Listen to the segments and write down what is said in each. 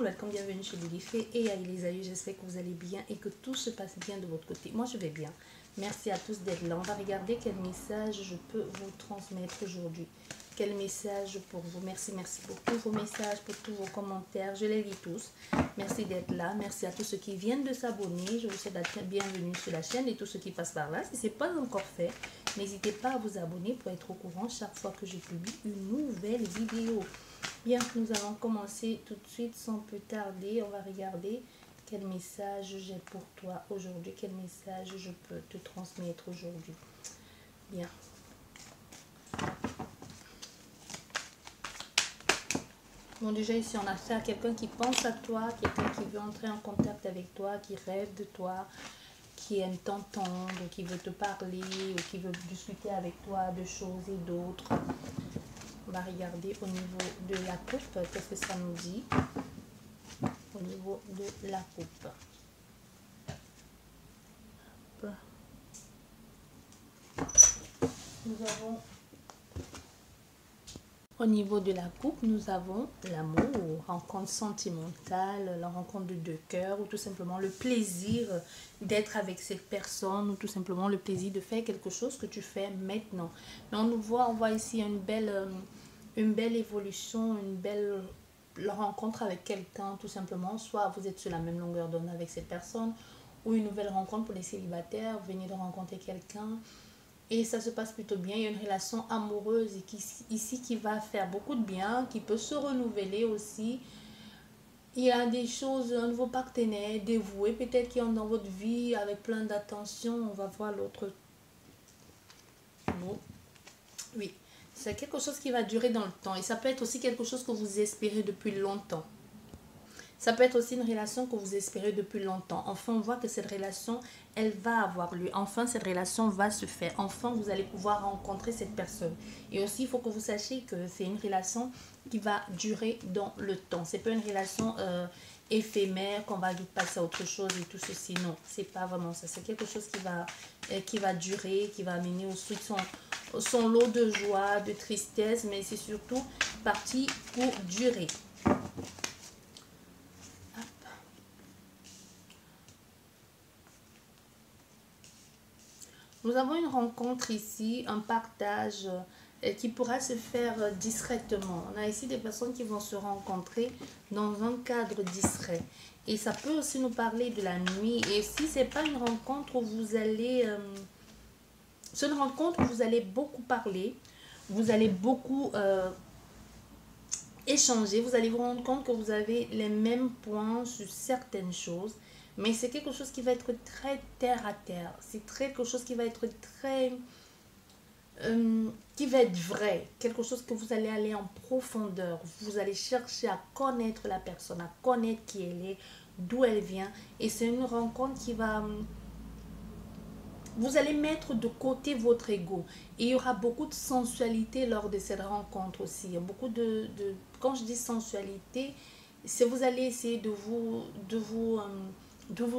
welcome, bienvenue chez Lilifée et à Elisaü. J'espère que vous allez bien et que tout se passe bien de votre côté. Moi, je vais bien. Merci à tous d'être là. On va regarder quel message je peux vous transmettre aujourd'hui. Quel message pour vous. Merci pour tous vos messages, pour tous vos commentaires. Je les lis tous. Merci d'être là. Merci à tous ceux qui viennent de s'abonner. Je vous souhaite la bienvenue sur la chaîne et tous ceux qui passent par là. Si ce n'est pas encore fait, n'hésitez pas à vous abonner pour être au courant chaque fois que je publie une nouvelle vidéo. Bien, nous allons commencer tout de suite sans plus tarder. On va regarder quel message j'ai pour toi aujourd'hui. Quel message je peux te transmettre aujourd'hui. Bien. Bon, déjà ici, on a affaire à quelqu'un qui pense à toi, quelqu'un qui veut entrer en contact avec toi, qui rêve de toi, qui aime t'entendre, qui veut te parler ou qui veut discuter avec toi de choses et d'autres. On va regarder au niveau de la coupe, qu'est-ce que ça nous dit au niveau de la coupe. Nous avons au niveau de la coupe, nous avons l'amour, rencontre sentimentale, la rencontre de deux cœurs ou tout simplement le plaisir d'être avec cette personne ou tout simplement le plaisir de faire quelque chose que tu fais maintenant. Mais on voit ici une belle évolution, une belle rencontre avec quelqu'un tout simplement. Soit vous êtes sur la même longueur d'onde avec cette personne ou une nouvelle rencontre pour les célibataires, vous venez de rencontrer quelqu'un. Et ça se passe plutôt bien. Il y a une relation amoureuse ici qui va faire beaucoup de bien, qui peut se renouveler aussi. Il y a des choses, un nouveau partenaire dévoué, peut-être qui est dans votre vie avec plein d'attention. On va voir l'autre mot. Oui, c'est quelque chose qui va durer dans le temps. Et ça peut être aussi quelque chose que vous espérez depuis longtemps. Ça peut être aussi une relation que vous espérez depuis longtemps. Enfin, on voit que cette relation, elle va avoir lieu. Enfin, cette relation va se faire. Enfin, vous allez pouvoir rencontrer cette personne. Et aussi, il faut que vous sachiez que c'est une relation qui va durer dans le temps. Ce n'est pas une relation éphémère, qu'on va vite passer à autre chose et tout ceci. Non, c'est pas vraiment ça. C'est quelque chose qui va durer, qui va amener aussi son lot de joie, de tristesse. Mais c'est surtout parti pour durer. Nous avons une rencontre ici, un partage qui pourra se faire discrètement. On a ici des personnes qui vont se rencontrer dans un cadre discret. Et ça peut aussi nous parler de la nuit. Et si ce n'est pas une rencontre où vous allez... c'est une rencontre où vous allez beaucoup parler, vous allez beaucoup échanger, vous allez vous rendre compte que vous avez les mêmes points sur certaines choses. Mais c'est quelque chose qui va être très terre à terre. C'est quelque chose qui va être très... qui va être vrai. Quelque chose que vous allez aller en profondeur. Vous allez chercher à connaître la personne, à connaître qui elle est, d'où elle vient. Et c'est une rencontre qui va... Vous allez mettre de côté votre ego. Et il y aura beaucoup de sensualité lors de cette rencontre aussi. Il y a beaucoup de... Quand je dis sensualité, c'est vous allez essayer de vous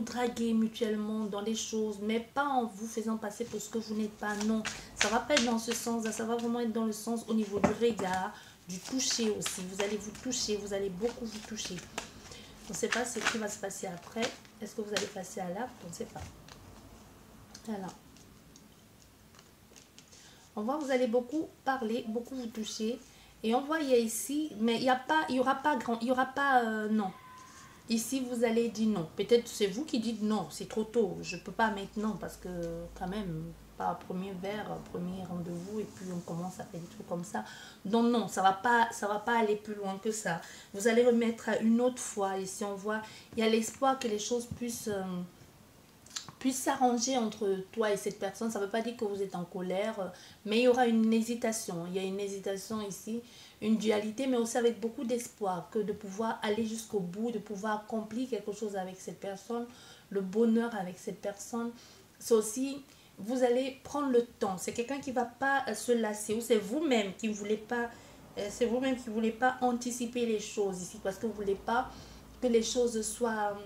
draguer mutuellement dans les choses, mais pas en vous faisant passer pour ce que vous n'êtes pas. Non, ça va pas être dans ce sens-là, ça va vraiment être dans le sens au niveau du regard, du toucher aussi. Vous allez vous toucher, vous allez beaucoup vous toucher. On ne sait pas ce qui va se passer après. Est-ce que vous allez passer à l'acte? On ne sait pas. Voilà. On voit que vous allez beaucoup parler, beaucoup vous toucher. Et on voit, il y a ici, mais il y aura pas non. Ici, vous allez dire non. Peut-être c'est vous qui dites non, c'est trop tôt. Je ne peux pas maintenant parce que quand même, pas premier verre, premier rendez-vous et puis on commence à faire des trucs comme ça. Donc non, ça va pas aller plus loin que ça. Vous allez remettre à une autre fois. Ici, on voit, il y a l'espoir que les choses puissent s'arranger entre toi et cette personne. Ça ne veut pas dire que vous êtes en colère, mais il y aura une hésitation. Il y a une hésitation ici, une dualité, mais aussi avec beaucoup d'espoir que de pouvoir aller jusqu'au bout, de pouvoir accomplir quelque chose avec cette personne, le bonheur avec cette personne. C'est aussi, vous allez prendre le temps. C'est quelqu'un qui ne va pas se lasser, ou c'est vous-même qui ne voulez pas, anticiper les choses ici, parce que vous ne voulez pas que les choses soient...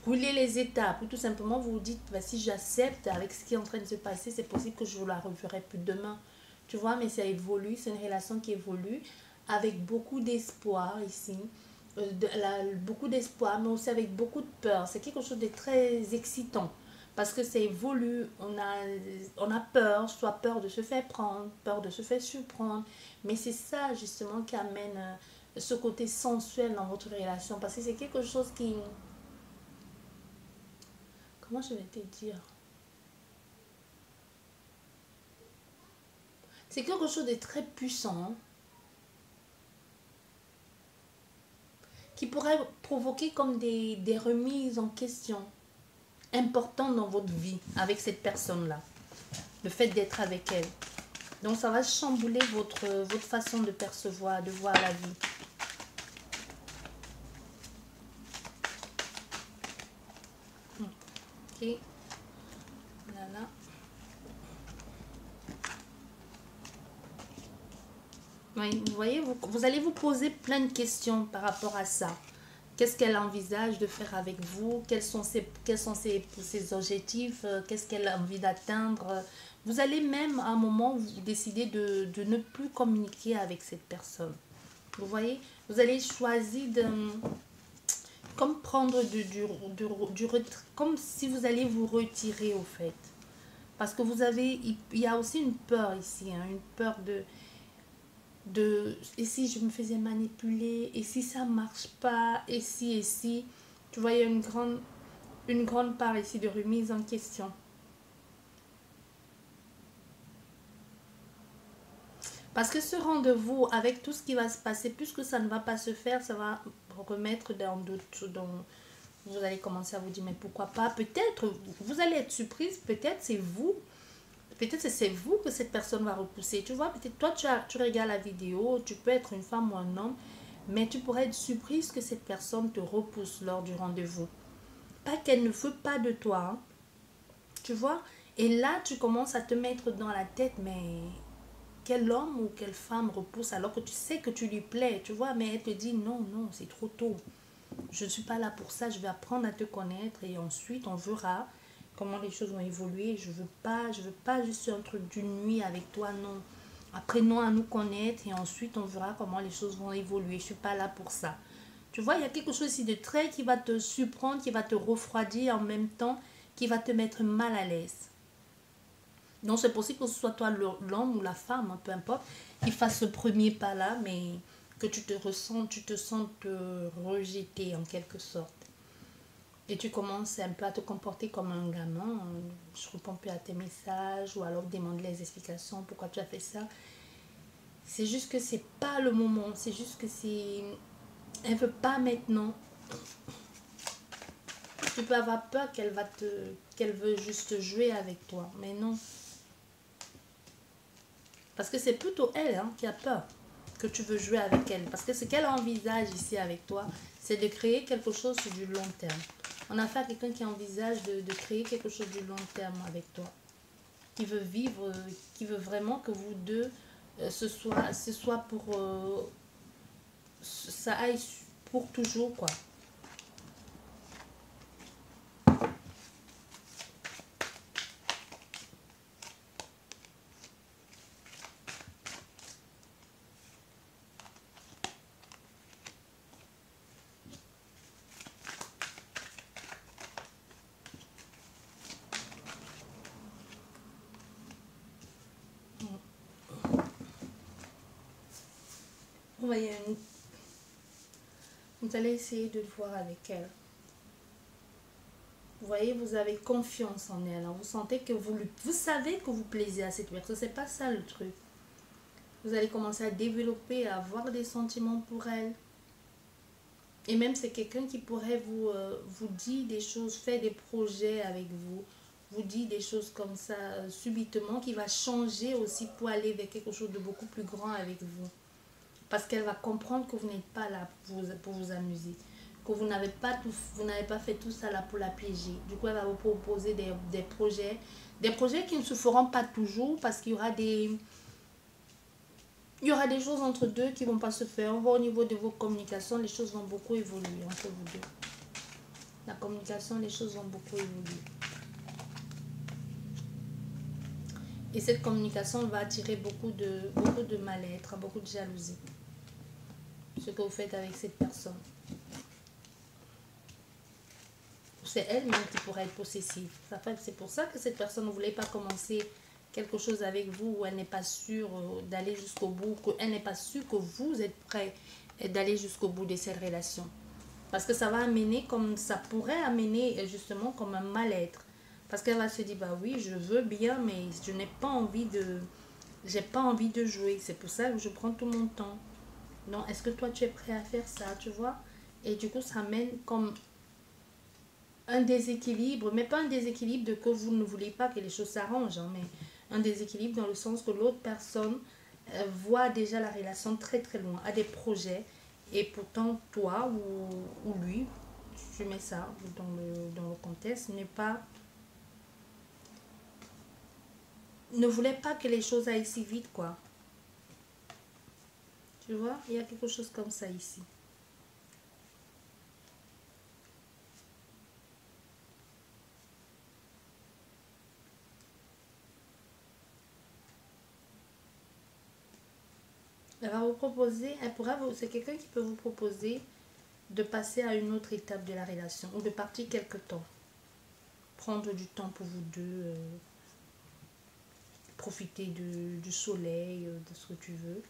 brûler les étapes, ou tout simplement vous vous dites, bah, si j'accepte avec ce qui est en train de se passer, c'est possible que je ne la reverrai plus demain. Tu vois, mais ça évolue, c'est une relation qui évolue avec beaucoup d'espoir ici. beaucoup d'espoir, mais aussi avec beaucoup de peur. C'est quelque chose de très excitant parce que ça évolue. On a peur, soit peur de se faire prendre, peur de se faire surprendre. Mais c'est ça justement qui amène ce côté sensuel dans votre relation parce que c'est quelque chose qui... Comment je vais te dire? C'est quelque chose de très puissant qui pourrait provoquer comme des remises en question importantes dans votre vie avec cette personne-là. Le fait d'être avec elle. Donc ça va chambouler votre façon de percevoir, de voir la vie. Ok. Voilà. Oui, vous voyez, vous allez vous poser plein de questions par rapport à ça. Qu'est-ce qu'elle envisage de faire avec vous? Quels sont ses objectifs? Qu'est-ce qu'elle a envie d'atteindre? Vous allez même à un moment vous décider de ne plus communiquer avec cette personne. Vous voyez? Vous allez choisir de... Comme prendre comme si vous allez vous retirer au fait. Parce que vous avez... Il y a aussi une peur ici, hein, une peur et si je me faisais manipuler, et si ça marche pas, et si, tu vois, il y a une grande part ici de remise en question. Parce que ce rendez-vous, avec tout ce qui va se passer, puisque ça ne va pas se faire, ça va remettre dans doute, vous allez commencer à vous dire, mais pourquoi pas, peut-être, vous allez être surprise, peut-être c'est vous. Peut-être c'est vous que cette personne va repousser. Tu vois, peut-être toi, tu regardes la vidéo, tu peux être une femme ou un homme, mais tu pourrais être surprise que cette personne te repousse lors du rendez-vous. Pas qu'elle ne veut pas de toi, hein, tu vois. Et là, tu commences à te mettre dans la tête, mais quel homme ou quelle femme repousse alors que tu sais que tu lui plais, tu vois, mais elle te dit non, non, c'est trop tôt. Je ne suis pas là pour ça, je vais apprendre à te connaître et ensuite on verra comment les choses vont évoluer. Je veux pas juste un truc d'une nuit avec toi, non. Apprenons à nous connaître et ensuite on verra comment les choses vont évoluer. Je suis pas là pour ça. Tu vois, il y a quelque chose ici de très qui va te surprendre, qui va te refroidir en même temps, qui va te mettre mal à l'aise. Donc c'est possible que ce soit toi l'homme ou la femme, hein, peu importe, qui fasse ce premier pas là, mais que tu te sentes rejeté en quelque sorte. Et tu commences un peu à te comporter comme un gamin. Je réponds plus à tes messages ou alors demande les explications pourquoi tu as fait ça. C'est juste que c'est pas le moment. C'est juste que c'est... Elle veut pas maintenant. Tu peux avoir peur qu'elle veut juste jouer avec toi. Mais non. Parce que c'est plutôt elle, hein, qui a peur que tu veux jouer avec elle. Parce que ce qu'elle envisage ici avec toi, c'est de créer quelque chose sur du long terme. On a affaire à quelqu'un qui envisage de créer quelque chose du long terme avec toi. Qui veut vivre, qui veut vraiment que vous deux, ce soit pour... ça aille pour toujours, quoi. Vous voyez, vous allez essayer de le voir avec elle. Vous voyez, vous avez confiance en elle. Vous sentez que vous savez que vous plaisez à cette personne. C'est pas ça le truc. Vous allez commencer à développer, à avoir des sentiments pour elle. Et même c'est quelqu'un qui pourrait vous dire des choses, faire des projets avec vous. Vous dit des choses comme ça subitement qui va changer aussi pour aller vers quelque chose de beaucoup plus grand avec vous. Parce qu'elle va comprendre que vous n'êtes pas là pour vous amuser. Que vous n'avez pas fait tout ça là pour la piéger. Du coup, elle va vous proposer des projets. Des projets qui ne se feront pas toujours parce qu'il y aura des choses entre deux qui ne vont pas se faire. On voit au niveau de vos communications, les choses vont beaucoup évoluer entre vous deux. La communication, les choses vont beaucoup évoluer. Et cette communication va attirer beaucoup de mal-être, beaucoup de jalousie. Ce que vous faites avec cette personne. c'est elle-même qui pourrait être possessive. C'est pour ça que cette personne ne voulait pas commencer quelque chose avec vous, où elle n'est pas sûre d'aller jusqu'au bout, qu'elle n'est pas sûre que vous êtes prêt d'aller jusqu'au bout de cette relation. Parce que ça va amener, comme ça pourrait amener justement comme un mal-être. Parce qu'elle va se dire, bah oui, je veux bien, mais je n'ai pas envie de... J'ai pas envie de jouer. C'est pour ça que je prends tout mon temps. Non, est-ce que toi, tu es prêt à faire ça, tu vois? Et du coup, ça amène comme un déséquilibre, mais pas un déséquilibre de que vous ne voulez pas que les choses s'arrangent, hein, mais un déséquilibre dans le sens que l'autre personne voit déjà la relation très très loin, a des projets, et pourtant toi ou lui, tu mets ça dans le contexte, ne voulait pas que les choses aillent si vite, quoi. Tu vois, il y a quelque chose comme ça ici. Elle va vous proposer, c'est quelqu'un qui peut vous proposer de passer à une autre étape de la relation ou de partir quelque temps. Prendre du temps pour vous deux, profiter du soleil, de ce que tu veux.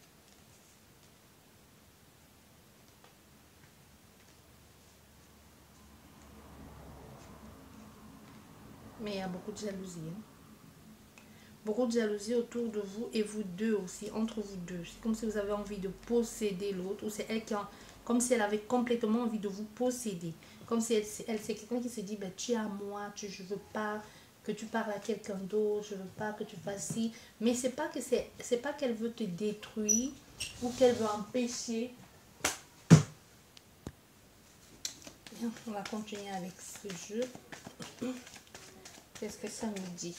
Mais il y a beaucoup de jalousie, hein. Beaucoup de jalousie autour de vous et vous deux aussi, entre vous deux. C'est comme si vous avez envie de posséder l'autre, ou c'est elle comme si elle avait complètement envie de vous posséder. Comme si c'est quelqu'un qui se dit, ben, tu es à moi, je veux pas que tu parles à quelqu'un d'autre, je veux pas que tu fasses ci. Mais c'est pas qu'elle veut te détruire ou qu'elle veut empêcher. Bien, on va continuer avec ce jeu. Qu'est-ce que ça nous dit?